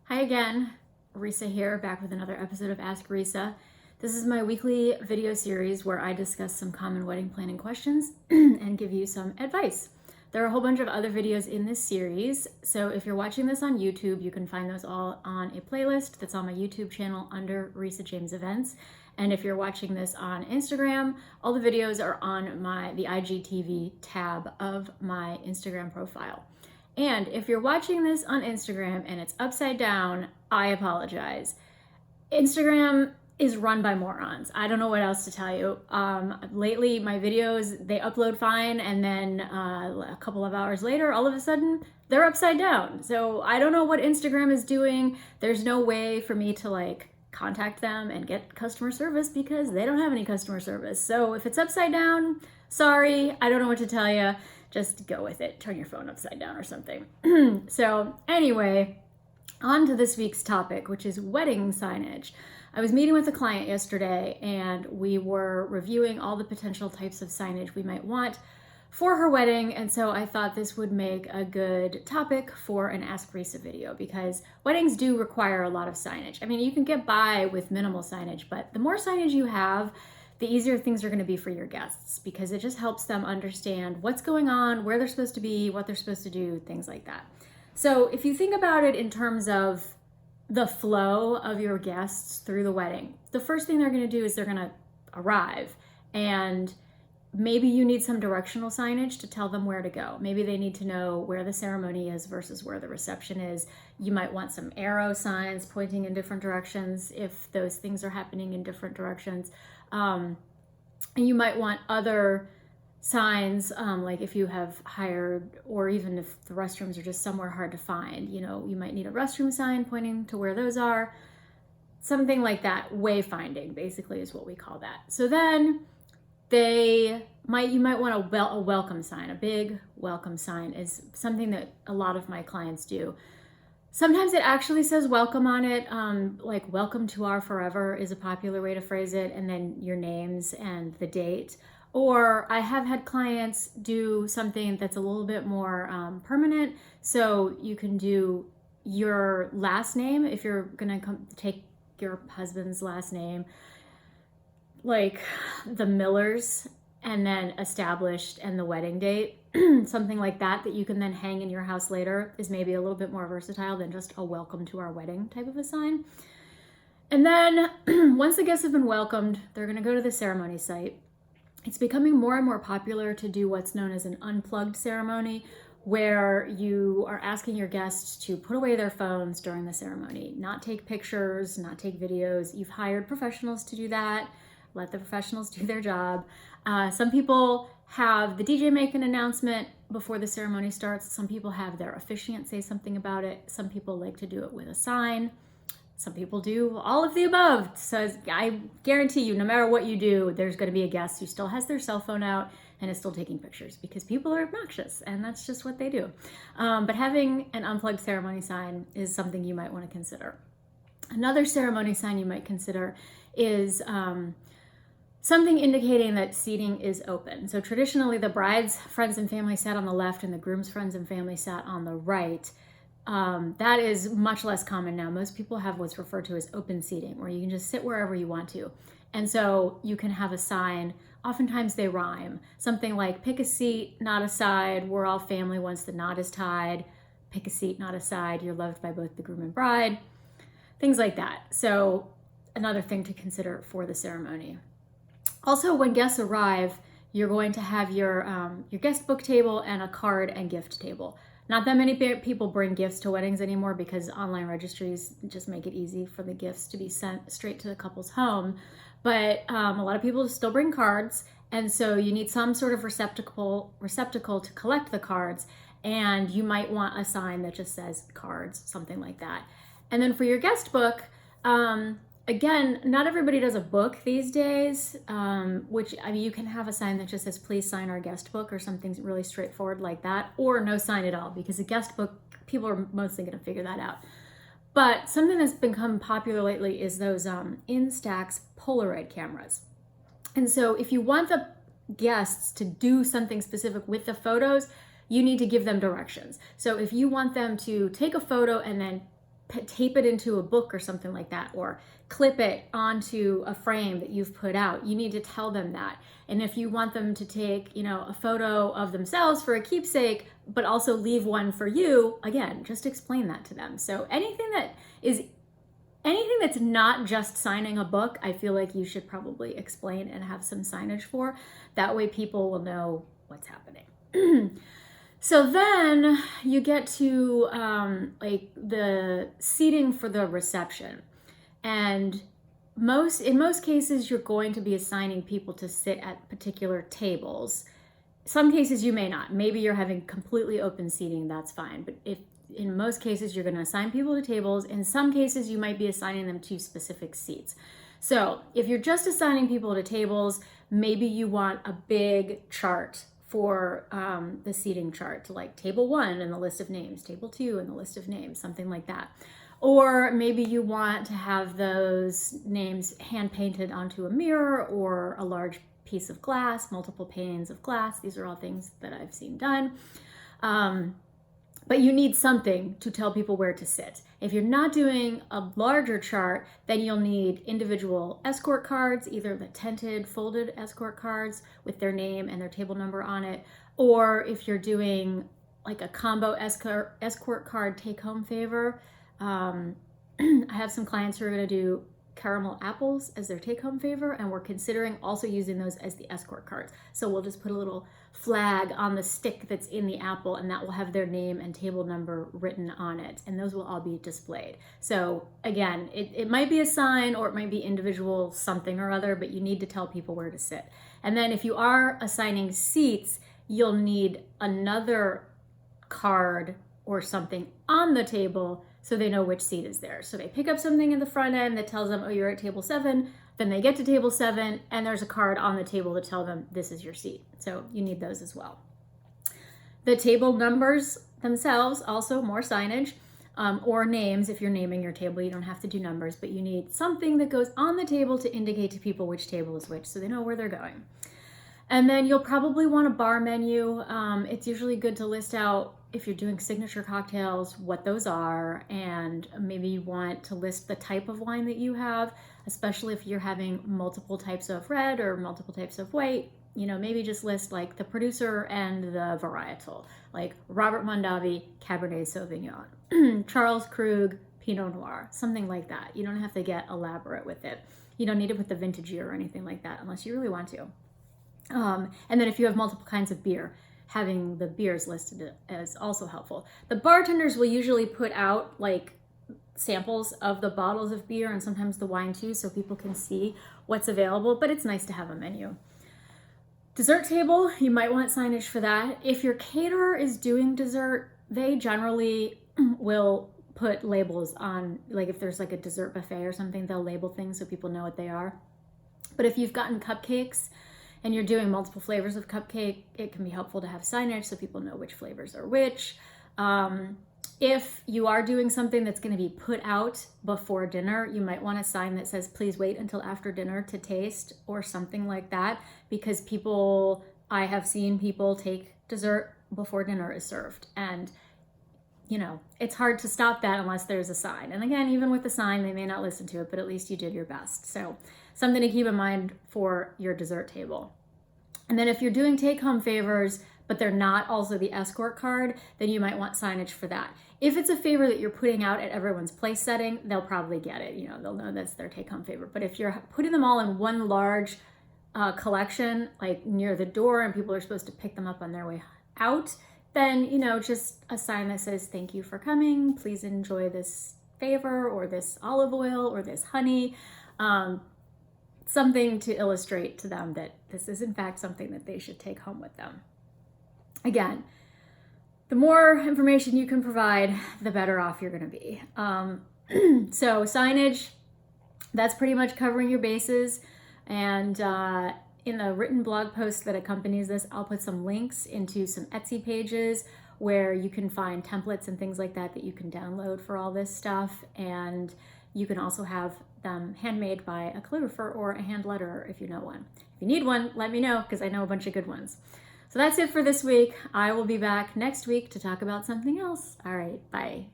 Hi again, Risa here, back with another episode of Ask Risa. This is my weekly video series where I discuss some common wedding planning questions and give you some advice. There are a whole bunch of other videos in this series, so if you're watching this on YouTube, you can find those all on a playlist that's on my YouTube channel under Risa James Events. And if you're watching this on Instagram, all the videos are on the IGTV tab of my Instagram profile. And if you're watching this on Instagram and it's upside down, I apologize. Instagram is run by morons. I don't know what else to tell you. Lately, my videos, they upload fine, and then a couple of hours later, all of a sudden, they're upside down. So I don't know what Instagram is doing. There's no way for me to contact them and get customer service because they don't have any customer service. So if it's upside down, sorry, I don't know what to tell you. Just go with it. Turn your phone upside down or something. So anyway, on to this week's topic, which is wedding signage. I was meeting with a client yesterday and we were reviewing all the potential types of signage we might want for her wedding. And so I thought this would make a good topic for an Ask Risa video because weddings do require a lot of signage. I mean, you can get by with minimal signage, but the more signage you have, the easier things are going to be for your guests because it just helps them understand what's going on, where they're supposed to be, what they're supposed to do, things like that. So if you think about it in terms of the flow of your guests through the wedding, the first thing they're going to do is they're going to arrive, and maybe you need some directional signage to tell them where to go. Maybe they need to know where the ceremony is versus where the reception is. You might want some arrow signs pointing in different directions if those things are happening in different directions. And you might want other signs, like if you have hired, or even if the restrooms are just somewhere hard to find, you might need a restroom sign pointing to where those are. Something like that. Wayfinding basically is what we call that. So then you might want a welcome sign. A big welcome sign is something that a lot of my clients do. Sometimes it actually says welcome on it, like welcome to our forever is a popular way to phrase it, and then your names and the date. Or I have had clients do something that's a little bit more permanent. So you can do your last name if you're gonna take your husband's last name, like the Millers, and then established and the wedding date. Something like that you can then hang in your house later is maybe a little bit more versatile than just a welcome to our wedding type of a sign. And then once the guests have been welcomed, they're going to go to the ceremony site. It's becoming more and more popular to do what's known as an unplugged ceremony, where you are asking your guests to put away their phones during the ceremony, not take pictures, not take videos. You've hired professionals to do that. Let the professionals do their job. Some people have the DJ make an announcement before the ceremony starts. Some people have their officiant say something about it. Some people like to do it with a sign. Some people do all of the above. So I guarantee you, no matter what you do, there's going to be a guest who still has their cell phone out and is still taking pictures because people are obnoxious and that's just what they do. But having an unplugged ceremony sign is something you might want to consider. Another ceremony sign you might consider is something indicating that seating is open. So traditionally, the bride's friends and family sat on the left and the groom's friends and family sat on the right. That is much less common now. Most people have what's referred to as open seating, where you can just sit wherever you want to. And so you can have a sign. Oftentimes they rhyme. Something like, pick a seat, not a side. We're all family once the knot is tied. Pick a seat, not a side. You're loved by both the groom and bride. Things like that. So another thing to consider for the ceremony. Also, when guests arrive, you're going to have your guest book table and a card and gift table. Not that many people bring gifts to weddings anymore because online registries just make it easy for the gifts to be sent straight to the couple's home. But a lot of people still bring cards, and so you need some sort of receptacle to collect the cards, and you might want a sign that just says cards, something like that. And then for your guest book, again, not everybody does a book these days, you can have a sign that just says, please sign our guest book, or something really straightforward like that, or no sign at all, because a guest book, people are mostly going to figure that out. But something that's become popular lately is those Instax Polaroid cameras. And so if you want the guests to do something specific with the photos, you need to give them directions. So if you want them to take a photo and then tape it into a book or something like that, or clip it onto a frame that you've put out. You need to tell them that. And if you want them to take, a photo of themselves for a keepsake, but also leave one for you, again, just explain that to them. So anything that's not just signing a book, I feel like you should probably explain and have some signage for. That way people will know what's happening. So then you get to like the seating for the reception. And in most cases, you're going to be assigning people to sit at particular tables. Some cases you may not. Maybe you're having completely open seating, that's fine. But in most cases, you're going to assign people to tables. In some cases, you might be assigning them to specific seats. So if you're just assigning people to tables, maybe you want a big chart for the seating chart, like table 1 and the list of names, table 2 and the list of names, something like that. Or maybe you want to have those names hand painted onto a mirror or a large piece of glass, multiple panes of glass. These are all things that I've seen done. But you need something to tell people where to sit. If you're not doing a larger chart, then you'll need individual escort cards, either the tented, folded escort cards with their name and their table number on it, or if you're doing like a combo escort card take-home favor. I have some clients who are going to do caramel apples as their take-home favor, and we're considering also using those as the escort cards. So we'll just put a little flag on the stick that's in the apple, and that will have their name and table number written on it, and those will all be displayed. So again, it might be a sign or it might be individual something or other, but you need to tell people where to sit. And then if you are assigning seats, you'll need another card or something on the table so they know which seat is there. So they pick up something in the front end that tells them, oh, you're at table 7. Then they get to table 7 and there's a card on the table to tell them this is your seat. So you need those as well. The table numbers themselves, also more signage, or names. If you're naming your table, you don't have to do numbers, but you need something that goes on the table to indicate to people which table is which so they know where they're going. And then you'll probably want a bar menu. It's usually good to list out, if you're doing signature cocktails, what those are, and maybe you want to list the type of wine that you have, especially if you're having multiple types of red or multiple types of white. Maybe just list like the producer and the varietal, like Robert Mondavi, Cabernet Sauvignon, Charles Krug, Pinot Noir, something like that. You don't have to get elaborate with it. You don't need to put the vintage year or anything like that unless you really want to. And then if you have multiple kinds of beer, having the beers listed is also helpful. The bartenders will usually put out like samples of the bottles of beer and sometimes the wine too, so people can see what's available, but it's nice to have a menu. Dessert table, you might want signage for that. If your caterer is doing dessert, they generally will put labels on, like if there's like a dessert buffet or something, they'll label things so people know what they are. But if you've gotten cupcakes and you're doing multiple flavors of cupcake, it can be helpful to have signage so people know which flavors are which. If you are doing something that's going to be put out before dinner, you might want a sign that says, please wait until after dinner to taste, or something like that, because I have seen people take dessert before dinner is served. And it's hard to stop that unless there's a sign. And again, even with the sign, they may not listen to it, but at least you did your best. So something to keep in mind for your dessert table. And then if you're doing take-home favors, but they're not also the escort card, then you might want signage for that. If it's a favor that you're putting out at everyone's place setting, they'll probably get it. They'll know that's their take-home favor. But if you're putting them all in one large collection, like near the door, and people are supposed to pick them up on their way out, then, just a sign that says, thank you for coming. Please enjoy this favor, or this olive oil, or this honey. Something to illustrate to them that this is in fact something that they should take home with them. Again, the more information you can provide, the better off you're going to be. So signage, that's pretty much covering your bases. And in the written blog post that accompanies this, I'll put some links into some Etsy pages where you can find templates and things like that you can download for all this stuff. And you can also have them handmade by a calligrapher or a hand letterer if you know one. If you need one, let me know, because I know a bunch of good ones. So that's it for this week. I will be back next week to talk about something else. All right, bye.